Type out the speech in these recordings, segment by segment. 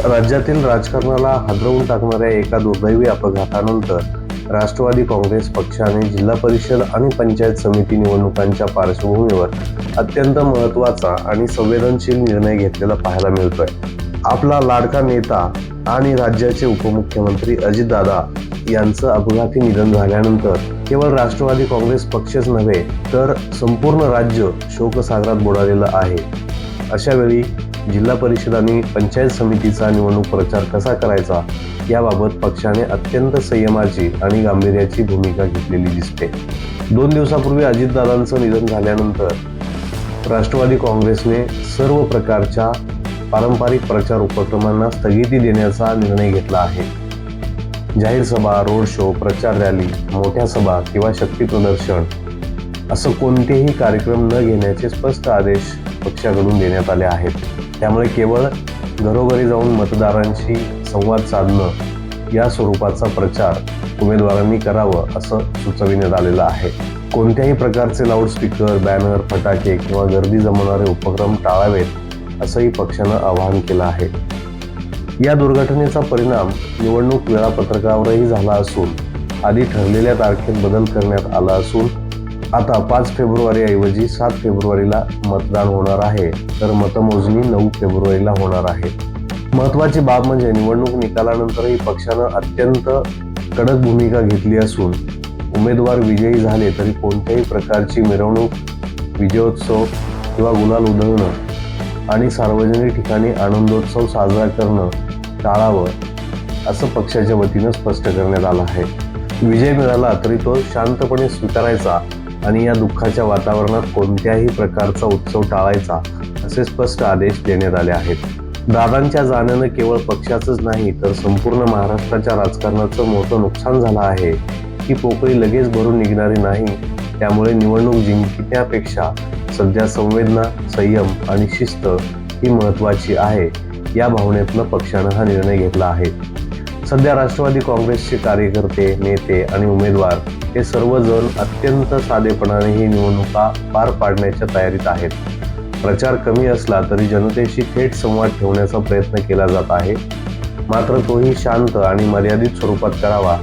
राज्यातील राजकारणाला हादरवून टाकणाऱ्या एका दुर्दैवी अपघातानंतर राष्ट्रवादी काँग्रेस पक्षाने जिल्हा परिषद आणि पंचायत समिती निवडणुकांच्या पार्श्वभूमीवर अत्यंत महत्त्वाचा आणि संवेदनशील निर्णय घेतलेला पाहायला मिळतोय। आपला लाडका नेता आणि राज्याचे उपमुख्यमंत्री अजितदादा यांचं अपघाती निधन झाल्यानंतर केवळ राष्ट्रवादी काँग्रेस पक्षच नव्हे तर संपूर्ण राज्य शोकसागरात बुडालेलं आहे। अशा वेळी जिल्हा परिषद आणि पंचायत समितीचा निवडणूक प्रचार कसा करायचा याबाबत पक्षाने अत्यंत संयमाची आणि गांभीर्याची भूमिका घेतलेली दिसते। 2 दिवसापूर्वी अजितदादांचं निधन झाल्यानंतर राष्ट्रवादी काँग्रेसने सर्व प्रकारच्या पारंपरिक प्रचार उपक्रमांना स्थगिती देण्याचा निर्णय घेतला आहे। जाहीर सभा, रोड शो, प्रचार रॅली, मोठ्या सभा किंवा शक्ती प्रदर्शन असं कोणतेही कार्यक्रम न घेण्याचे स्पष्ट आदेश पक्षाकडून देण्यात आले आहेत। त्यामुळे केवळ घरोघरी जाऊन मतदारांशी संवाद साधणं या स्वरूपाचा प्रचार उमेदवारांनी करावं असं सुचविण्यात आलेलं आहे। कोणत्याही प्रकारचे लाऊडस्पीकर, बॅनर, फटाके किंवा गर्दी जमवणारे उपक्रम टाळावेत असंही पक्षानं आवाहन केलं आहे। या दुर्घटनेचा परिणाम निवडणूक वेळापत्रकावरही झाला असून आधी ठरलेल्या तारखेत बदल करण्यात आला असून आता 5 फेब्रुवारी ऐवजी 7 फेब्रुवारीला मतदान होणार आहे, तर मतमोजणी 9 फेब्रुवारीला होणार आहे। महत्त्वाची बाब म्हणजे निवडणूक निकालानंतरही पक्षानं अत्यंत कडक भूमिका घेतली असून उमेदवार विजयी झाले तरी कोणत्याही प्रकारची मिरवणूक, विजयोत्सव किंवा गुलाल उधळणं आणि सार्वजनिक ठिकाणी आनंदोत्सव साजरा करणं टाळावं असं पक्षाच्या वतीनं स्पष्ट करण्यात आलं आहे। विजय मिळाला तरी तो शांतपणे स्वीकारायचा आणि या दुःखाच्या वातावरणात कोणत्याही प्रकारचा उत्सव टाळायचा असे स्पष्ट आदेश देण्यात आले आहेत। दादांच्या जाण्यानं केवळ पक्षाचंच नाही तर संपूर्ण महाराष्ट्राच्या राजकारणाचं मोठं नुकसान झालं आहे। ही पोकळी लगेच भरून निघणारी नाही, त्यामुळे निवडणूक जिंकण्यापेक्षा सध्या संवेदना, संयम आणि शिस्त ही महत्त्वाची आहे। या भावनेतनं पक्षानं हा निर्णय घेतला आहे। सध्या राष्ट्रवादी काँग्रेसचे कार्यकर्ते, नेते आणि उमेदवार हे सर्वजण अत्यंत साधेपणाने ही निवडणुका पार पाडण्याच्या तयारीत आहेत। प्रचार कमी असला तरी जनतेशी थेट संवाद ठेवण्याचा प्रयत्न केला जात आहे, मात्र तोही शांत आणि मर्यादित स्वरूपात करावा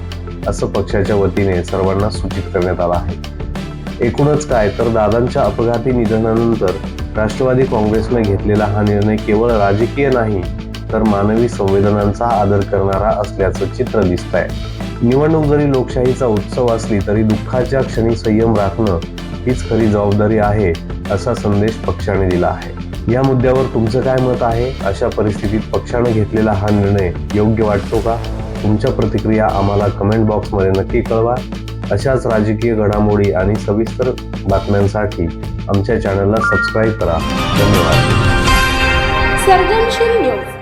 असं पक्षाच्या वतीने सर्वांना सूचित करण्यात आलं आहे। एकूणच काय तर दादांच्या अपघाती निधनानंतर राष्ट्रवादी काँग्रेसने घेतलेला हा निर्णय केवळ राजकीय नाही तर मानवी संवेदनांचा आदर करणारा असल्याचं चित्र दिसतंय। निवडणूक जरी लोकशाहीचा उत्सव असली तरी दुःखाच्या क्षणी संयम राखणं हीच खरी जबाबदारी आहे असा संदेश पक्षाने दिला आहे। या मुद्द्यावर तुमचं काय मत आहे? अशा परिस्थितीत पक्षाने घेतलेला हा निर्णय योग्य वाटतो का? तुमच्या प्रतिक्रिया आम्हाला कमेंट बॉक्समध्ये नक्की कळवा। अशाच राजकीय घडामोडी आणि सविस्तर बातम्यांसाठी आमच्या चॅनलला सबस्क्राईब करा। धन्यवाद। सर्जनशील न्यूज